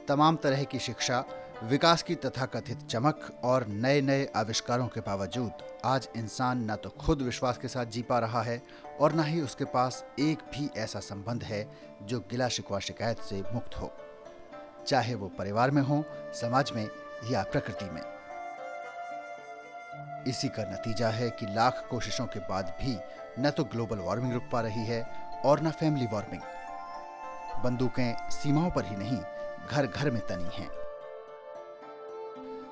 तमाम तरह की शिक्षा, विकास की तथाकथित चमक और नए नए आविष्कारों के बावजूद आज इंसान न तो खुद विश्वास के साथ जी पा रहा है और न ही उसके पास एक भी ऐसा संबंध है जो गिला शिकवा शिकायत से मुक्त हो, चाहे वो परिवार में हो, समाज में या प्रकृति में। इसी का नतीजा है कि लाख कोशिशों के बाद भी न तो ग्लोबल वार्मिंग रुक पा रही है और न फैमिली वार्मिंग। बंदूकें सीमाओं पर ही नहीं, घर घर में तनी हैं।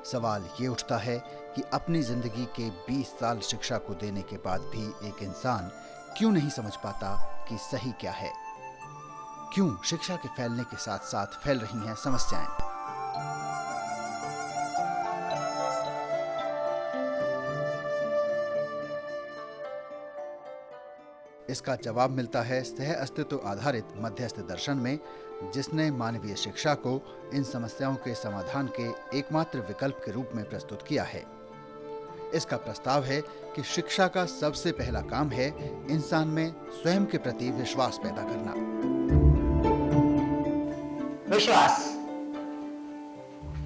सवाल ये उठता है कि अपनी जिंदगी के 20 साल शिक्षा को देने के बाद भी एक इंसान क्यों नहीं समझ पाता कि सही क्या है? क्यों शिक्षा के फैलने के साथ साथ फैल रही हैं समस्याएं? इसका जवाब मिलता है सह अस्तित्व आधारित मध्यस्थ दर्शन में, जिसने मानवीय शिक्षा को इन समस्याओं के समाधान के एकमात्र विकल्प के रूप में प्रस्तुत किया है। इसका प्रस्ताव है कि शिक्षा का सबसे पहला काम है इंसान में स्वयं के प्रति विश्वास पैदा करना।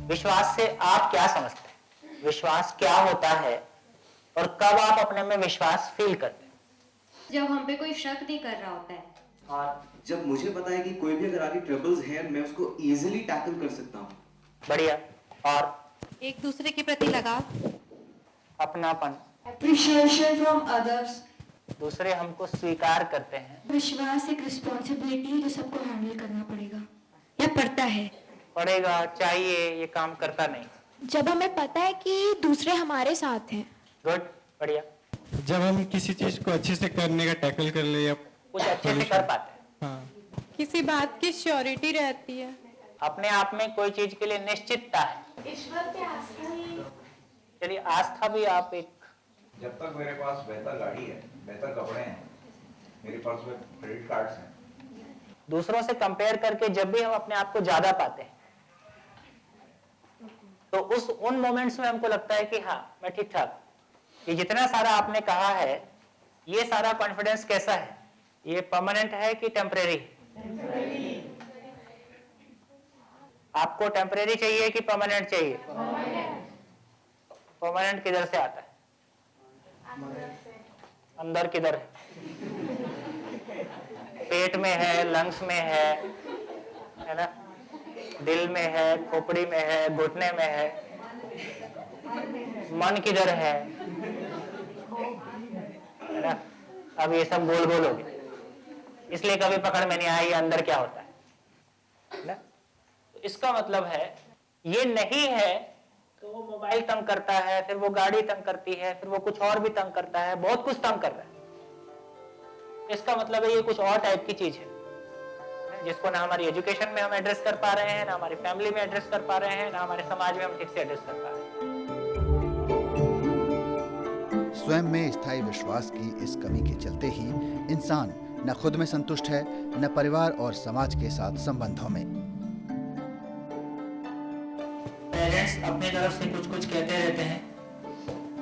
विश्वास से आप क्या समझते हैं? विश्वास क्या होता है और कब आप अपने में विश्वास फील करते हैं? जब हम पे कोई शक नहीं कर रहा होता है, और जब मुझे पता है कि कोई भी अगर आगे ट्रबल्स है, मैं उसको इजीली टैकल कर सकता हूँ। बढ़िया। और एक दूसरे के प्रति लगाव, अपनापन, appreciation from others, दूसरे हमको स्वीकार करते हैं। विश्वास एक रिस्पॉन्सिबिलिटी जो सबको हैंडल करना पड़ेगा या पड़ता है, पड़ेगा, चाहिए, ये काम करता नहीं। जब हमें पता है कि दूसरे हमारे साथ हैं। गुड, बढ़िया। जब हम किसी चीज को अच्छे से करने का टैकल कर ले या कुछ अच्छे से कर पाते हैं। हाँ, किसी बात की श्योरिटी रहती है, अपने आप में कोई चीज के लिए निश्चितता है। ईश्वर पे आस्था ही। चलिए, आस्था भी आप एक, जब तक मेरे पास बेहतर गाड़ी है, बेहतर कपड़े हैं, मेरे पास में क्रेडिट कार्ड्स हैं, दूसरों से कंपेयर करके जब भी हम अपने आप को ज्यादा पाते हैं तो उन मोमेंट्स में हमको लगता है कि हाँ, मैं ठीक ठाक। ये जितना सारा आपने कहा है, ये सारा कॉन्फिडेंस कैसा है? ये परमानेंट है कि टेम्परेरी? आपको टेम्परेरी चाहिए कि परमानेंट चाहिए? परमानेंट किधर से आता है? अंदर किधर है? पेट में है, लंग्स में है ना? दिल में है, खोपड़ी में है, घुटने में है, मन किधर है ना? अब ये सब गोल गोल हो गए, इसलिए कभी पकड़ में नहीं आया ये अंदर क्या होता है ना? तो इसका मतलब है ये नहीं है तो वो मोबाइल तंग करता है, फिर वो गाड़ी तंग करती है, फिर वो कुछ और भी तंग करता है, बहुत कुछ तंग कर रहा है। इसका मतलब है ये कुछ और टाइप की चीज है जिसको ना हमारी एजुकेशन में हम एड्रेस कर पा रहे हैं, ना हमारी फैमिली में एड्रेस कर पा रहे हैं, ना हमारे समाज में हम ठीक से एड्रेस कर पा रहे हैं। स्वयं में स्थायी विश्वास की इस कमी के चलते ही इंसान न खुद में संतुष्ट है, न परिवार और समाज के साथ संबंधों में। पेरेंट्स अपनी तरफ से कुछ कुछ कहते रहते हैं,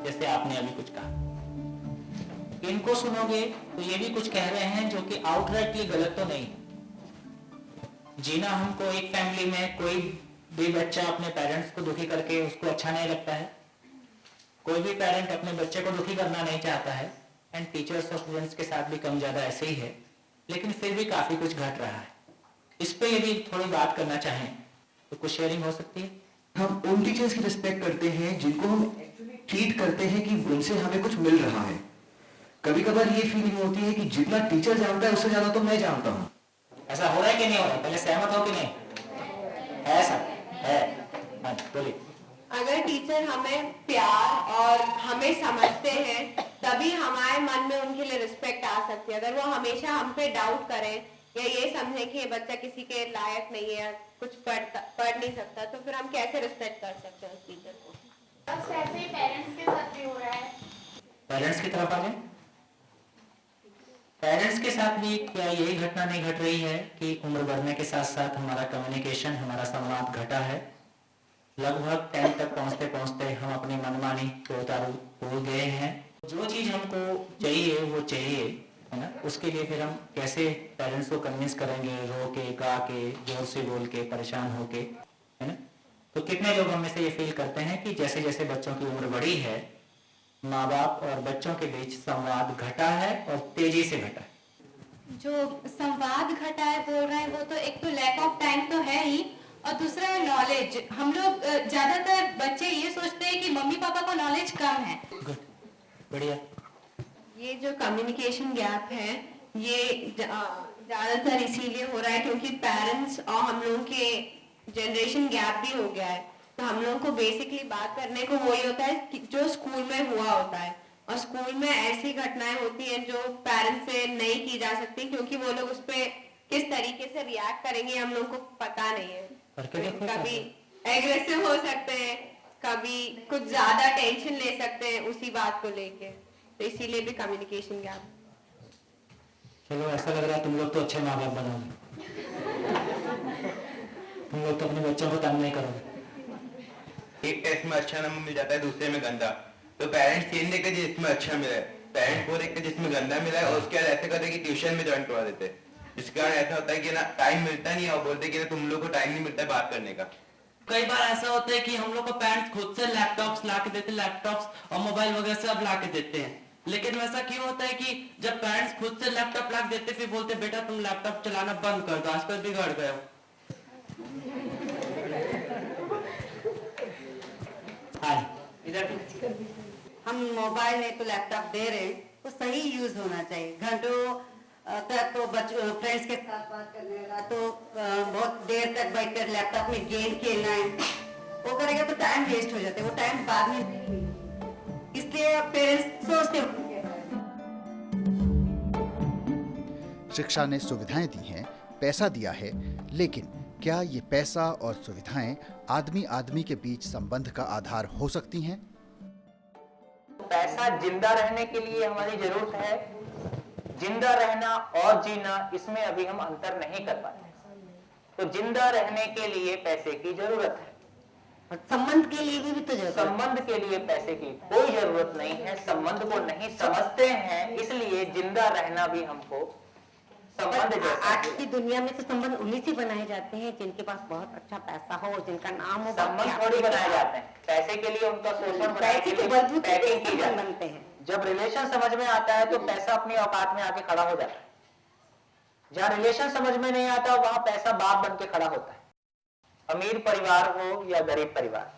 जैसे आपने अभी कुछ कहा, इनको सुनोगे तो ये भी कुछ कह रहे हैं जो कि आउटराइटली गलत तो नहीं। जीना हमको एक फैमिली में कोई भी बच्चा अपने पेरेंट्स को दुखी करके उसको अच्छा नहीं लगता है, कोई भी पेरेंट अपने बच्चे को दुखी करना नहीं चाहता है, एंड टीचर्स और स्टूडेंट्स के साथ भी कम ज्यादा ऐसे ही है, लेकिन फिर भी काफी कुछ घट रहा है। इस पे यदि थोड़ी बात करना चाहें तो कुछ शेयरिंग हो सकती है। हम उन टीचर्स की रिस्पेक्ट करते हैं जिनको हम ट्रीट करते हैं कि उनसे हमें कुछ मिल रहा है। कभी कभार ये फीलिंग होती है कि जितना टीचर जानता है उससे ज्यादा तो मैं जानता हूँ। ऐसा हो रहा है कि नहीं हो रहा? पहले सहमत हो कि नहीं? ऐसा है? हाँ, बोलिए। अगर टीचर हमें प्यार और हमें समझते हैं तभी हमारे मन में उनके लिए रिस्पेक्ट आ सकती है। अगर वो हमेशा हम पे डाउट करें या ये समझें कि ये बच्चा किसी के लायक नहीं है, कुछ पढ़ नहीं सकता, तो फिर हम कैसे रिस्पेक्ट कर सकते हैं उस टीचर को? बस ऐसे ही पेरेंट्स के साथ भी हो रहा है। पेरेंट्स की तरफ आ जाए। पेरेंट्स के साथ भी क्या यही घटना नहीं घट रही है कि उम्र बढ़ने के साथ साथ हमारा कम्युनिकेशन, हमारा संवाद घटा है? लगभग 10 तक पहुंचते पहुंचते हम अपनी मनमानी के उतारू हो गए हैं। जो चीज हमको चाहिए वो चाहिए, है ना? उसके लिए फिर हम कैसे पेरेंट्स को कन्विंस करेंगे, रो के, गा के, जोर से बोल के, परेशान होके? है ना? तो कितने लोग हम में से ये फील करते हैं कि जैसे जैसे बच्चों की उम्र बढ़ी है, माँ बाप और बच्चों के बीच संवाद घटा है और तेजी से घटा है। जो संवाद घटा है बोल रहे हैं, वो तो एक तो लैक ऑफ टाइम तो है ही, और दूसरा है नॉलेज। हम लोग ज्यादातर बच्चे ये सोचते हैं कि मम्मी पापा को नॉलेज कम है। गुड, बढ़िया। ये जो कम्युनिकेशन गैप है, ये ज्यादातर इसीलिए हो रहा है क्योंकि पेरेंट्स और हम लोगों के जनरेशन गैप भी हो गया है। तो हम लोगों को बेसिकली बात करने को वही होता है कि जो स्कूल में हुआ होता है, और स्कूल में ऐसी घटनाएं होती हैं जो पेरेंट्स से नहीं की जा सकती, क्योंकि वो लोग उस पर किस तरीके से रिएक्ट करेंगे हम लोग को पता नहीं है। कभी एग्रेसिव हो सकते हैं, कभी कुछ ज्यादा टेंशन ले सकते हैं उसी बात को लेके, तो इसीलिए भी कम्युनिकेशन गैप। चलो, ऐसा लग रहा है तुम लोग तो अच्छे माँ बाप बनोगे। तुम लोग तो अपने बच्चों को तंग नहीं करोगे। एक टेस्ट में अच्छा नंबर मिल जाता है, दूसरे में गंदा, तो पेरेंट्स ये नहीं कहते जिसमें अच्छा मिला है, पेरेंट्स वो देखते जिसमें गंदा मिला है और उसके बाद ऐसे करते कि ट्यूशन में ज्वाइन करवा देते। इसके कारण ऐसा होता है कि ना टाइम मिलता नहीं है, और बोलते कि ना तुम लोग को टाइम नहीं मिलता है बात करने का। कई बार ऐसा होता है कि हम लोग को पेरेंट्स खुद से लैपटॉप्स ला के देते, लैपटॉप्स और मोबाइल वगैरह सब ला के देते हैं, लेकिन वैसा क्यों होता है कि जब पेरेंट्स खुद से लैपटॉप ला के देते फिर बोलते बेटा तुम लैपटॉप चलाना बंद कर दो, आजकल बिगड़ गए हो। इधर हम मोबाइल नहीं तो लैपटॉप दे रहे हैं तो सही यूज होना चाहिए। घंटों तक तो फ्रेंड्स के साथ बात करने वाला, तो बहुत देर तक बैठकर लैपटॉप में गेम खेलना है, वो करेगा तो टाइम वेस्ट हो जाता है, वो टाइम बाद में नहीं मिलेगा। इसलिए पेरेंट्स सोचते हैं। शिक्षा ने सुविधाएं दी हैं, पैसा दिया है, लेकिन क्या ये पैसा और सुविधाएं आदमी आदमी के बीच संबंध का आधार हो सकती हैं? पैसा जिंदा रहने के लिए हमारी जरूरत है, जिंदा रहना और जीना इसमें अभी हम अंतर नहीं कर पाते। तो जिंदा रहने के लिए पैसे की जरूरत है, संबंध के लिए भी तो जरूरत है। संबंध के लिए पैसे की कोई जरूरत नहीं है, संबंध को नहीं समझते हैं, इसलिए जिंदा रहना भी हमको संबंध जैसा। आज की दुनिया में तो संबंध उन्हीं से बनाए जाते हैं जिनके पास बहुत अच्छा पैसा हो, जिनका नाम हो। संबंध थोड़ी बनाए जाते हैं, पैसे के लिए उनका शोषण पैसे के बलबूते पैकिंग की जाती बनते हैं। जब रिलेशन समझ में आता है तो पैसा अपनी औकात में आके खड़ा हो जाता है। जहाँ रिलेशन समझ में नहीं आता वहां पैसा बाप बन के खड़ा होता है। अमीर परिवार हो या गरीब परिवार,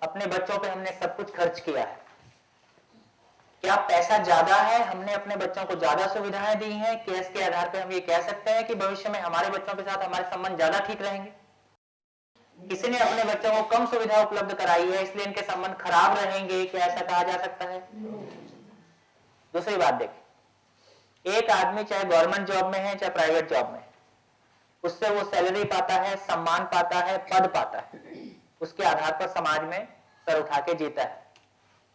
अपने बच्चों पे हमने सब कुछ खर्च किया है। क्या पैसा ज्यादा है, हमने अपने बच्चों को ज्यादा सुविधाएं दी हैं, क्या इसके आधार पर हम ये कह सकते हैं कि भविष्य में हमारे बच्चों के साथ हमारे संबंध ज्यादा ठीक रहेंगे? किसी ने अपने बच्चों को कम सुविधा उपलब्ध कराई है इसलिए इनके संबंध खराब रहेंगे, क्या ऐसा कहा जा सकता है? दूसरी बात देखिए, एक आदमी चाहे गवर्नमेंट जॉब में है चाहे प्राइवेट जॉब में, उससे वो सैलरी पाता है, सम्मान पाता है, पद पाता है, उसके आधार पर समाज में सर उठा के जीता है।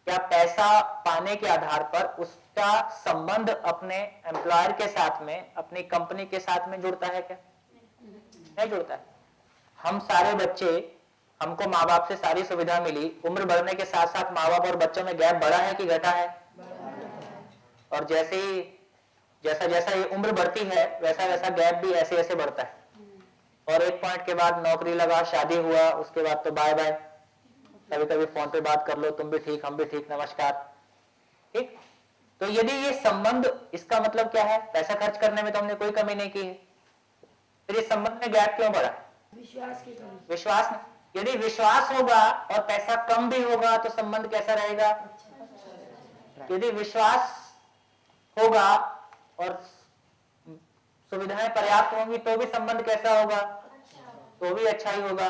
क्या पैसा पाने के आधार पर उसका संबंध अपने एम्प्लॉयर के साथ में, अपनी कंपनी के साथ में जुड़ता है? क्या नहीं जुड़ता है। हम सारे बच्चे, हमको माँ बाप से सारी सुविधा मिली, उम्र बढ़ने के साथ साथ माँ बाप और बच्चों में गैप बढ़ा है कि घटा है? और जैसा जैसा ये उम्र बढ़ती है वैसा वैसा गैप भी ऐसे ऐसे बढ़ता है, और एक पॉइंट के बाद नौकरी लगा, शादी हुआ, उसके बाद तो बाय बाय, कभी कभी फोन पे बात कर लो, तुम भी ठीक हम भी ठीक, नमस्कार, ठीक। तो यदि ये संबंध, इसका मतलब क्या है? पैसा खर्च करने में तो हमने कोई कमी नहीं की है, फिर इस संबंध में गैप क्यों बढ़ा? विश्वास नहीं। यदि विश्वास होगा और पैसा कम भी होगा तो संबंध कैसा रहेगा? यदि विश्वास होगा और सुविधाएं पर्याप्त होंगी तो भी संबंध कैसा होगा? तो भी अच्छा ही होगा।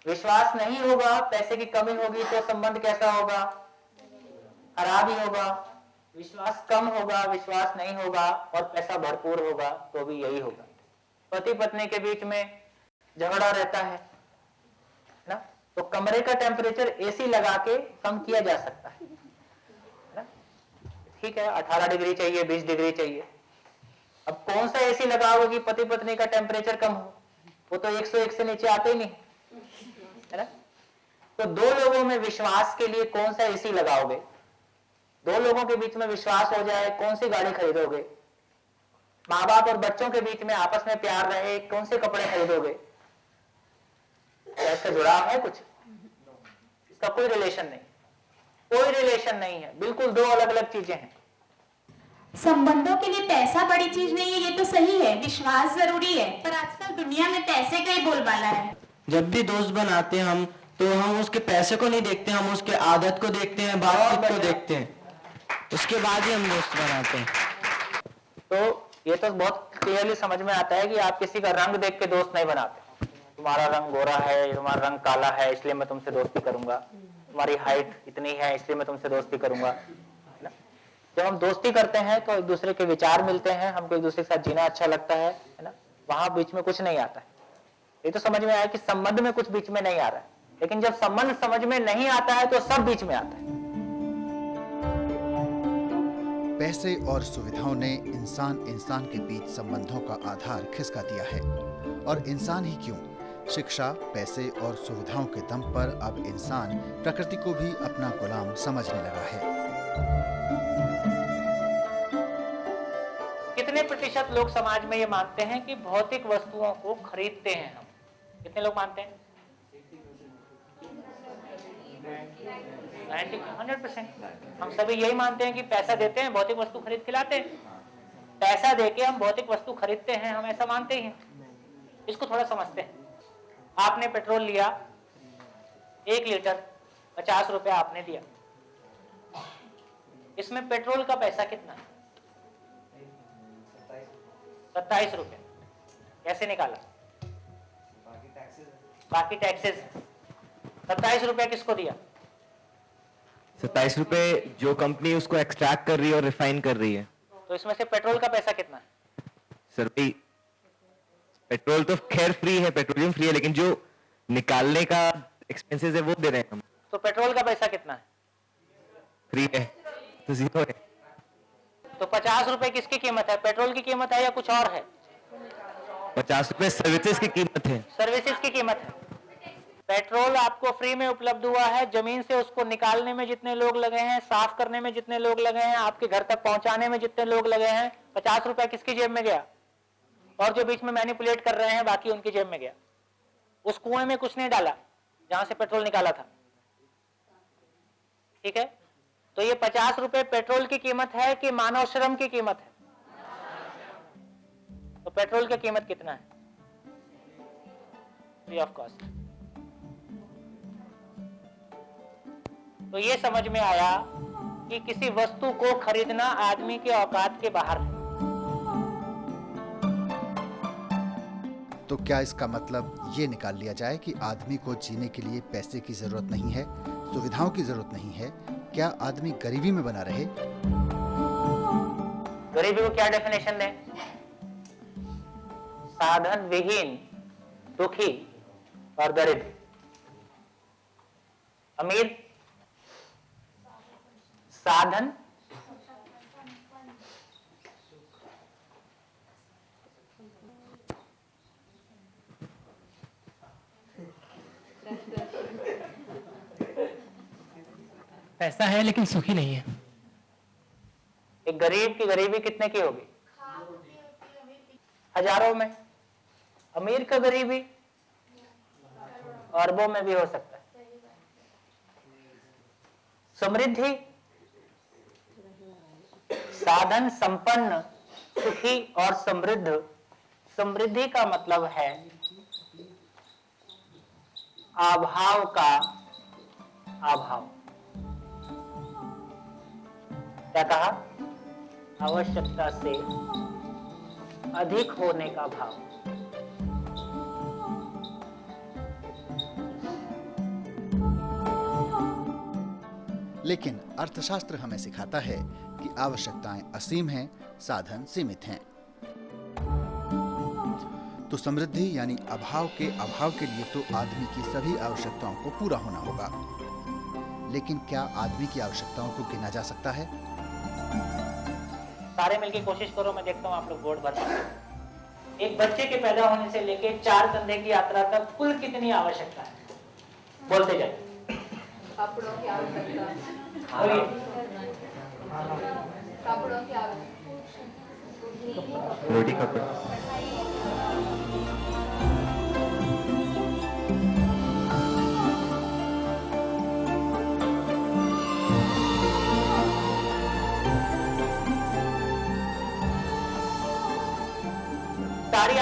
विश्वास नहीं होगा, पैसे की कमी होगी तो संबंध कैसा होगा? खराब ही होगा। विश्वास कम होगा, विश्वास नहीं होगा और पैसा भरपूर होगा तो भी यही होगा। पति पत्नी के बीच में झगड़ा रहता है ना, तो कमरे का टेम्परेचर एसी लगा के कम किया जा सकता है ना? ठीक है, 18 डिग्री चाहिए, 20 डिग्री चाहिए। अब कौन सा एसी लगाओगे कि पति पत्नी का टेम्परेचर कम हो? वो तो 101 से नीचे आते ही नहीं है ना। तो दो लोगों में विश्वास के लिए कौन सा एसी लगाओगे? दो लोगों के बीच में विश्वास हो जाए, कौन सी गाड़ी खरीदोगे? माँ बाप और बच्चों के बीच में आपस में प्यार रहे, कौन से कपड़े खरीदोगे? क्या इसका जुड़ाव है कुछ? इसका कोई रिलेशन नहीं, कोई रिलेशन नहीं है, बिल्कुल दो अलग अलग चीजें हैं। संबंधों के लिए पैसा बड़ी चीज नहीं है, ये तो सही है, विश्वास जरूरी है, पर आजकल दुनिया में पैसे का ही बोलबाला है। जब भी दोस्त बनाते हैं हम, तो हम उसके पैसे को नहीं देखते, हम उसके आदत को देखते हैं, बातचीत को देखते हैं, उसके बाद ही हम दोस्त बनाते हैं। तो ये तो बहुत क्लियरली समझ में आता है कि आप किसी का रंग देख के दोस्त नहीं बनाते। तुम्हारा रंग गोरा है, तुम्हारा रंग काला है, इसलिए मैं तुमसे दोस्ती करूंगा, तुम्हारी हाइट इतनी है इसलिए मैं तुमसे दोस्ती करूंगा, है ना? जब हम दोस्ती करते हैं तो एक दूसरे के विचार मिलते हैं, हमको एक दूसरे के साथ जीना अच्छा लगता है ना? वहां बीच में कुछ नहीं आता है। ये तो समझ में आया कि संबंध में कुछ बीच में नहीं आ रहा है, लेकिन जब संबंध समझ में नहीं आता है तो सब बीच में आता है। पैसे और सुविधाओं ने इंसान के बीच संबंधों का आधार खिसका दिया है, और इंसान ही क्यों, शिक्षा, पैसे और सुविधाओं के दम पर अब इंसान प्रकृति को भी अपना गुलाम समझने लगा है। कितने प्रतिशत लोग समाज में ये मानते हैं कि भौतिक वस्तुओं को खरीदते हैं हम? कितने लोग मानते हैं? 100%। हम सभी यही मानते हैं कि पैसा देते हैं, भौतिक वस्तु खरीद के लाते हैं। पैसा देके हम भौतिक वस्तु खरीदते हैं, हम ऐसा मानते ही हैं। इसको थोड़ा समझते हैं। आपने पेट्रोल लिया, 1 लीटर 50 रुपए आपने दिया, इसमें पेट्रोल का पैसा कितना है? 27 रुपए। कैसे निकाला? बाकी टैक्सेस। 27 रुपए किसको दिया? 27 रुपए जो कंपनी उसको एक्सट्रैक्ट कर रही है और रिफाइन कर रही है। तो इसमें से पेट्रोल का पैसा कितना है? सर भाई, पेट्रोल तो खैर फ्री है, पेट्रोलियम फ्री है, लेकिन जो निकालने का एक्सपेंसेस है वो दे रहे हैं हम। तो पेट्रोल का पैसा कितना है? फ्री है तो 0 है। तो 50 रुपए किसकी कीमत है? पेट्रोल की कीमत है या कुछ और है? 50 रुपए सर्विसेज की कीमत है। सर्विसेज की कीमत है। पेट्रोल आपको फ्री में उपलब्ध हुआ है, जमीन से उसको निकालने में जितने लोग लगे हैं, साफ करने में जितने लोग लगे हैं, आपके घर तक पहुंचाने में जितने लोग लगे हैं, 50 रुपए किसकी जेब में गया? और जो बीच में मैनिपुलेट कर रहे हैं बाकी उनकी जेब में गया। उस कुएं में कुछ नहीं डाला जहां से पेट्रोल निकाला था। ठीक है, तो ये 50 रुपए पेट्रोल की कीमत है कि मानव श्रम की कीमत है? तो पेट्रोल की कीमत कितना है? Free of cost. तो ये समझ में आया कि किसी वस्तु को खरीदना आदमी के औकात के बाहर है। तो क्या इसका मतलब ये निकाल लिया जाए कि आदमी को जीने के लिए पैसे की जरूरत नहीं है, सुविधाओं की जरूरत नहीं है? क्या आदमी गरीबी में बना रहे? गरीबी को क्या डेफिनेशन दें? साधन विहीन, दुखी और दरिद्र। अमीर साधन, पैसा है लेकिन सुखी नहीं है। एक गरीब की गरीबी कितने की होगी? हजारों में। अमीर का गरीबी अरबों में भी हो सकता है। समृद्धि, साधन संपन्न, सुखी और समृद्ध। समृद्धि का मतलब है अभाव का अभाव। क्या कहा? आवश्यकता से अधिक होने का भाव। लेकिन अर्थशास्त्र हमें सिखाता है कि आवश्यकताएं असीम हैं, साधन सीमित हैं। तो समृद्धि यानी अभाव के लिए तो आदमी की सभी आवश्यकताओं को पूरा होना होगा। लेकिन क्या आदमी की आवश्यकताओं को गिना जा सकता है? सारे मिलके कोशिश करो, मैं देखता हूँ आप लोग बोर्ड भर सकते हैं। एक बच्चे के पैदा होने से लेके 4 कंधे की यात्रा तक कुल कितनी आवश्यकता है? बोलते जाइए। कपड़ों की आवश्यकता, कपड़ों की आवश्यकता, रोटी कपड़ा।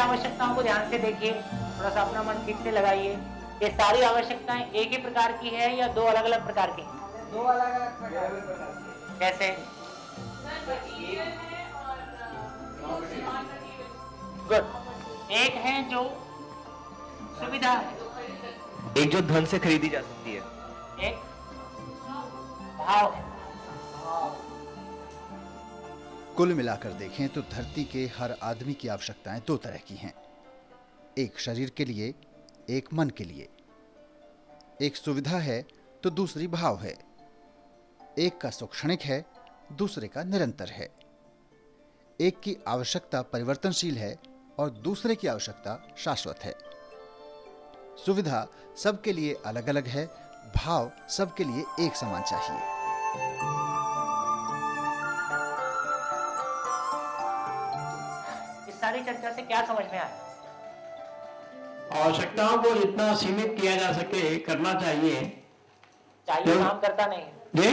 आवश्यकताओं को ध्यान से देखिए, थोड़ा सा अपना मन ठीक से लगाइए। ये सारी आवश्यकताएं एक ही प्रकार की है या दो अलग अलग प्रकार की? दो अलग अलग प्रकार की। कैसे? गुड। एक है जो सुविधा है, एक जो धन से खरीदी जा सकती है, एक भाव है। कुल मिलाकर देखें तो धरती के हर आदमी की आवश्यकताएं दो तरह की हैं, एक शरीर के लिए, एक मन के लिए। एक सुविधा है तो दूसरी भाव है। एक का सुख क्षणिक है, दूसरे का निरंतर है। एक की आवश्यकता परिवर्तनशील है और दूसरे की आवश्यकता शाश्वत है। सुविधा सबके लिए अलग अलग है, भाव सबके लिए एक समान चाहिए। इस सारी चर्चा से क्या समझ में आया? आवश्यकताओं को जितना सीमित किया जा सके करना चाहिए। काम करता नहीं है जी?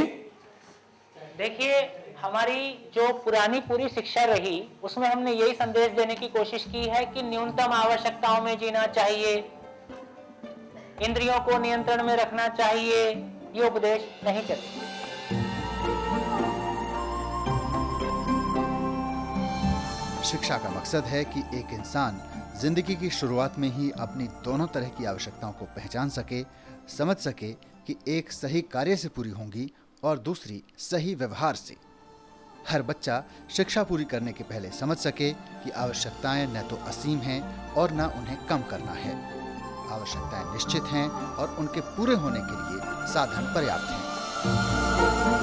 देखिए, हमारी जो पुरानी पूरी शिक्षा रही उसमें हमने यही संदेश देने की कोशिश की है कि न्यूनतम आवश्यकताओं में जीना चाहिए, इंद्रियों को नियंत्रण में रखना चाहिए। ये उपदेश नहीं चलते। शिक्षा का मकसद है कि एक इंसान जिंदगी की शुरुआत में ही अपनी दोनों तरह की आवश्यकताओं को पहचान सके, समझ सके कि एक सही कार्य से पूरी होंगी और दूसरी सही व्यवहार से। हर बच्चा शिक्षा पूरी करने के पहले समझ सके कि आवश्यकताएं न तो असीम हैं और न उन्हें कम करना है। आवश्यकताएं निश्चित हैं और उनके पूरे होने के लिए साधन पर्याप्त हैं।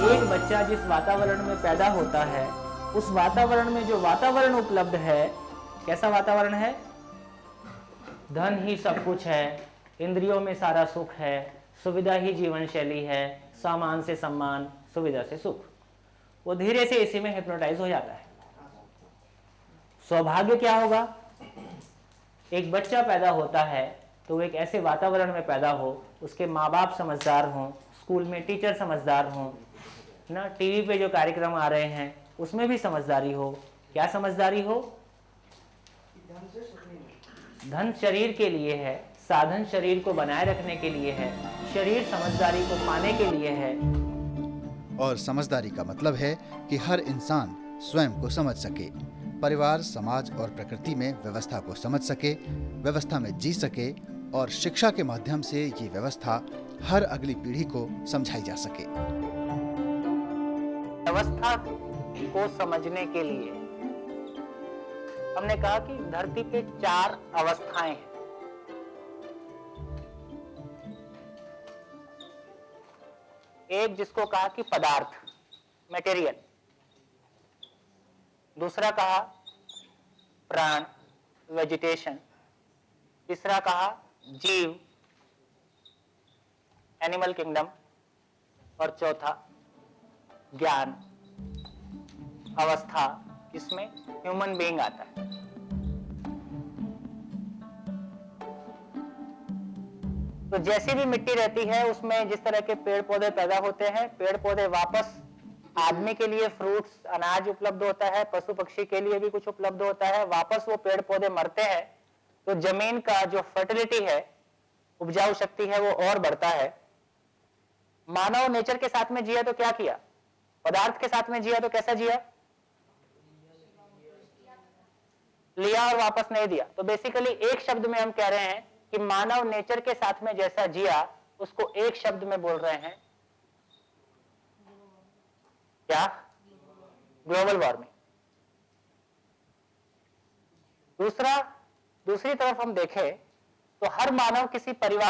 एक बच्चा जिस वातावरण में पैदा होता है, उस वातावरण में जो वातावरण उपलब्ध है, कैसा वातावरण है? धन ही सब कुछ है, इंद्रियों में सारा सुख है, सुविधा ही जीवन शैली है, सामान से सम्मान, सुविधा से सुख। वो धीरे से इसी में हिप्नोटाइज हो जाता है। सौभाग्य क्या होगा? एक बच्चा पैदा होता है तो वो एक ऐसे वातावरण में पैदा हो, उसके माँ बाप समझदार हों, स्कूल में टीचर समझदार हों, ना टीवी पे जो कार्यक्रम आ रहे हैं उसमें भी समझदारी हो। क्या समझदारी हो? धन शरीर के लिए है, साधन शरीर को बनाए रखने के लिए है, शरीर समझदारी को पाने के लिए है। और समझदारी का मतलब है कि हर इंसान स्वयं को समझ सके, परिवार, समाज और प्रकृति में व्यवस्था को समझ सके, व्यवस्था में जी सके और शिक्षा के माध्यम से ये व्यवस्था हर अगली पीढ़ी को समझाई जा सके। व्यवस्था को समझने के लिए हमने कहा कि धरती पे 4 अवस्थाएं हैं। एक जिसको कहा कि पदार्थ, मटेरियल, दूसरा कहा प्राण, वेजिटेशन, तीसरा कहा जीव, एनिमल किंगडम, और चौथा ज्ञान अवस्था, इसमें ह्यूमन बीइंग आता है। तो जैसी भी मिट्टी रहती है उसमें जिस तरह के पेड़ पौधे पैदा होते हैं, पेड़ पौधे वापस आदमी के लिए फ्रूट्स, अनाज उपलब्ध होता है, पशु पक्षी के लिए भी कुछ उपलब्ध होता है, वापस वो पेड़ पौधे मरते हैं तो जमीन का जो फर्टिलिटी है, उपजाऊ शक्ति है, वो और बढ़ता है। मानव नेचर के साथ में जिया तो क्या किया? पदार्थ के साथ में जिया तो कैसा जिया? लिया और वापस नहीं दिया। तो बेसिकली एक शब्द में हम कह रहे हैं कि मानव नेचर के साथ में जैसा जिया उसको एक शब्द में बोल रहे हैं क्या? Global warming. दूसरी तरफ हम देखें तो हर मानव किसी परिवार